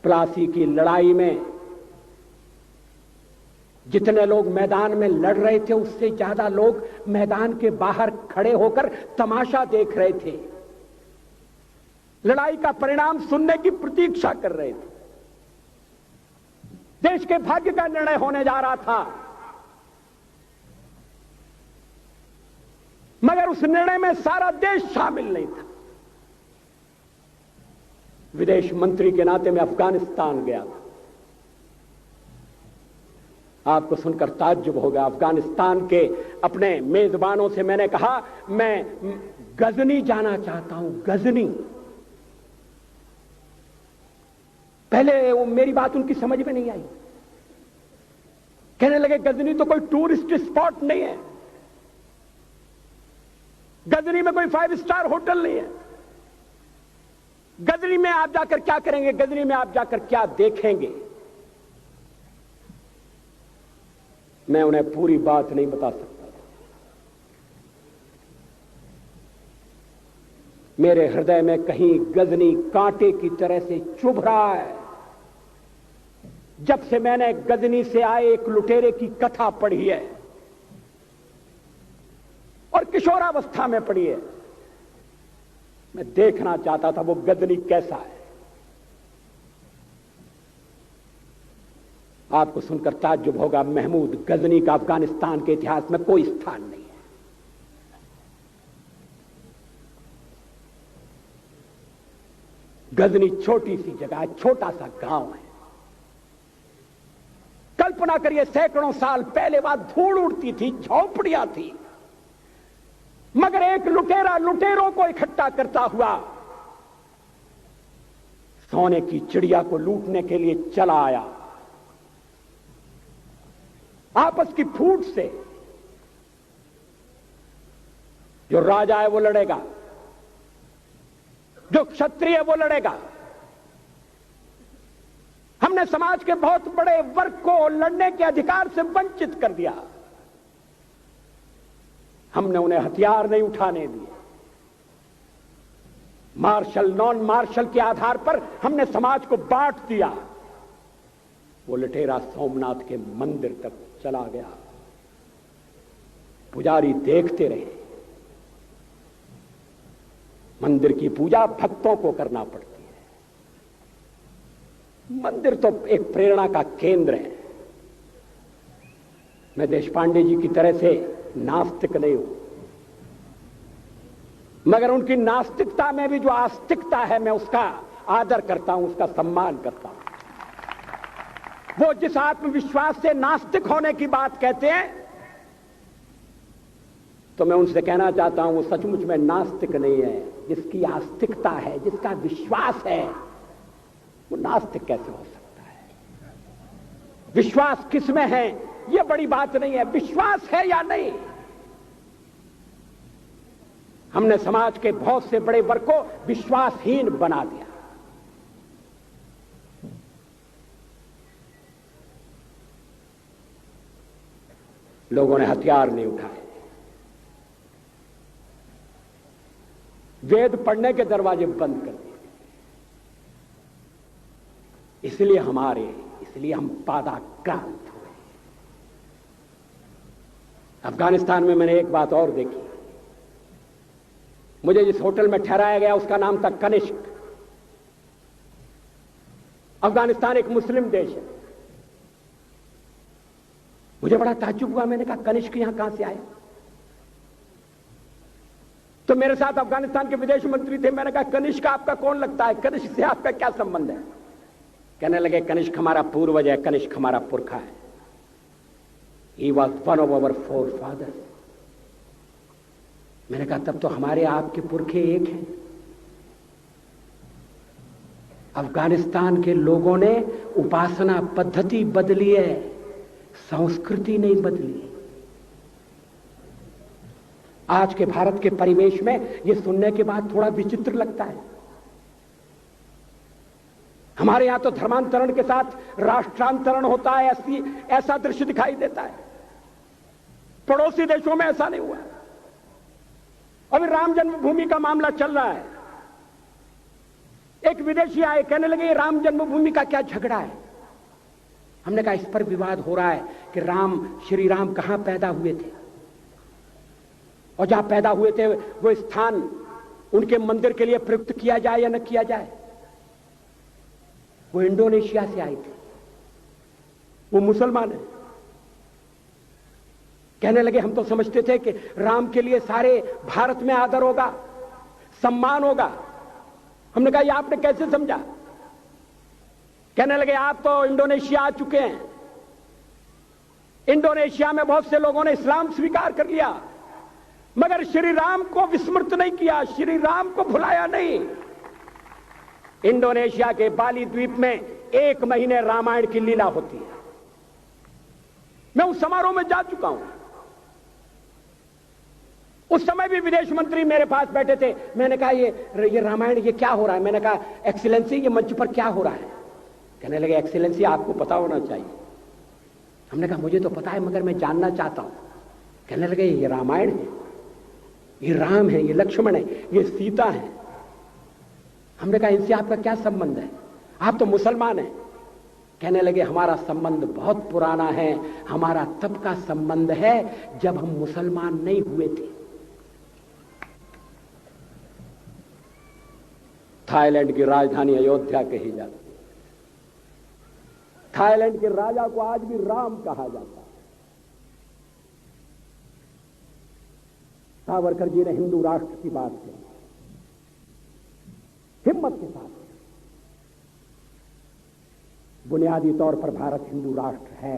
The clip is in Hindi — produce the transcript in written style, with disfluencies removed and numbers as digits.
प्लासी की लड़ाई में जितने लोग मैदान में लड़ रहे थे उससे ज्यादा लोग मैदान के बाहर खड़े होकर तमाशा देख रहे थे, लड़ाई का परिणाम सुनने की प्रतीक्षा कर रहे थे। देश के भाग्य का निर्णय होने जा रहा था, मगर उस निर्णय में सारा देश शामिल नहीं था। विदेश मंत्री के नाते मैं अफगानिस्तान गया था। आपको सुनकर ताज्जुब होगा, अफगानिस्तान के अपने मेजबानों से मैंने कहा मैं गजनी जाना चाहता हूं, गजनी। पहले वो मेरी बात उनकी समझ में नहीं आई, कहने लगे गजनी तो कोई टूरिस्ट स्पॉट नहीं है, गजनी में कोई 5 स्टार होटल नहीं है, गजनी में आप जाकर क्या करेंगे, गजनी में आप जाकर क्या देखेंगे। मैं उन्हें पूरी बात नहीं बता सकता था। मेरे हृदय में कहीं गजनी कांटे की तरह से चुभ रहा है। जब से मैंने गजनी से आए एक लुटेरे की कथा पढ़ी है और किशोरावस्था में पढ़ी है, मैं देखना चाहता था वो गजनी कैसा है। आपको सुनकर ताज्जुब होगा, महमूद गजनी का अफगानिस्तान के इतिहास में कोई स्थान नहीं है। गजनी छोटी सी जगह है, छोटा सा गांव है। कल्पना करिए सैकड़ों साल पहले वहां धूल उड़ती थी, झोंपड़ियां थी, मगर एक लुटेरा लुटेरों को इकट्ठा करता हुआ सोने की चिड़िया को लूटने के लिए चला आया। आपस की फूट से जो राजा है वो लड़ेगा, जो क्षत्रिय है वो लड़ेगा। हमने समाज के बहुत बड़े वर्ग को लड़ने के अधिकार से वंचित कर दिया। हमने उन्हें हथियार नहीं उठाने दिए। मार्शल नॉन मार्शल के आधार पर हमने समाज को बांट दिया। वो लुटेरा सोमनाथ के मंदिर तक चला गया। पुजारी देखते रहे। मंदिर की पूजा भक्तों को करना पड़ती है। मंदिर तो एक प्रेरणा का केंद्र है। मैं देशपांडे जी की तरह से नास्तिक नहीं हूं, मगर उनकी नास्तिकता में भी जो आस्तिकता है मैं उसका आदर करता हूं, उसका सम्मान करता हूं। वो जिस आत्मविश्वास से नास्तिक होने की बात कहते हैं, तो मैं उनसे कहना चाहता हूं वो सचमुच में नास्तिक नहीं है। जिसकी आस्तिकता है, जिसका विश्वास है, वो नास्तिक कैसे हो सकता है? विश्वास किसमें है यह बड़ी बात नहीं है, विश्वास है या नहीं। हमने समाज के बहुत से बड़े वर्ग को विश्वासहीन बना दिया। लोगों ने हथियार नहीं उठाए, वेद पढ़ने के दरवाजे बंद कर दिए। इसलिए हम पादाक्रांत हुए। अफगानिस्तान में मैंने एक बात और देखी। मुझे जिस होटल में ठहराया गया उसका नाम था कनिष्क। अफगानिस्तान एक मुस्लिम देश है। मुझे बड़ा ताज्जुब हुआ। मैंने कहा कनिष्क यहां कहां से आया? तो मेरे साथ अफगानिस्तान के विदेश मंत्री थे। मैंने कहा कनिष्क आपका कौन लगता है? कनिष्क से आपका क्या संबंध है? कहने लगे कनिष्क हमारा पूर्वज है, कनिष्क हमारा पुरखा है। He was one of our forefathers। मैंने कहा तब तो हमारे आपके पुरखे एक हैं। अफगानिस्तान के लोगों ने उपासना पद्धति बदली है, संस्कृति नहीं बदली। आज के भारत के परिवेश में यह सुनने के बाद थोड़ा विचित्र लगता है। हमारे यहां तो धर्मांतरण के साथ राष्ट्रांतरण होता है, ऐसा दृश्य दिखाई देता है। पड़ोसी देशों में ऐसा नहीं हुआ। अभी राम जन्मभूमि का मामला चल रहा है। एक विदेशी आए, कहने लगे राम जन्मभूमि का क्या झगड़ा है। हमने कहा इस पर विवाद हो रहा है कि श्री राम कहां पैदा हुए थे, और जहां पैदा हुए थे वो स्थान उनके मंदिर के लिए प्रयुक्त किया जाए या न किया जाए। वो इंडोनेशिया से आए थे, वो मुसलमान है। कहने लगे हम तो समझते थे कि राम के लिए सारे भारत में आदर होगा, सम्मान होगा। हमने कहा ये आपने कैसे समझा। कहने लगे आप तो इंडोनेशिया आ चुके हैं, इंडोनेशिया में बहुत से लोगों ने इस्लाम स्वीकार कर लिया, मगर श्री राम को विस्मृत नहीं किया, श्री राम को भुलाया नहीं। इंडोनेशिया के बाली द्वीप में 1 महीने रामायण की लीला होती है। मैं उस समारोह में जा चुका हूं। उस समय भी विदेश मंत्री मेरे पास बैठे थे। मैंने कहा ये रामायण ये क्या हो रहा है। मैंने कहा एक्सीलेंसी ये मंच पर क्या हो रहा है। कहने लगे एक्सीलेंसी आपको पता होना चाहिए। हमने कहा मुझे तो पता है मगर मैं जानना चाहता हूं। कहने लगे ये रामायण है, ये राम है, ये लक्ष्मण है, ये सीता है। हमने कहा इनसे आपका क्या संबंध है, आप तो मुसलमान हैं। कहने लगे हमारा संबंध बहुत पुराना है, हमारा तब का संबंध है जब हम मुसलमान नहीं हुए थे। थाईलैंड की राजधानी अयोध्या कही जाती है। थाईलैंड के राजा को आज भी राम कहा जाता है। सावरकर जी ने हिंदू राष्ट्र की बात की, हिम्मत के साथ। बुनियादी तौर पर भारत हिंदू राष्ट्र है।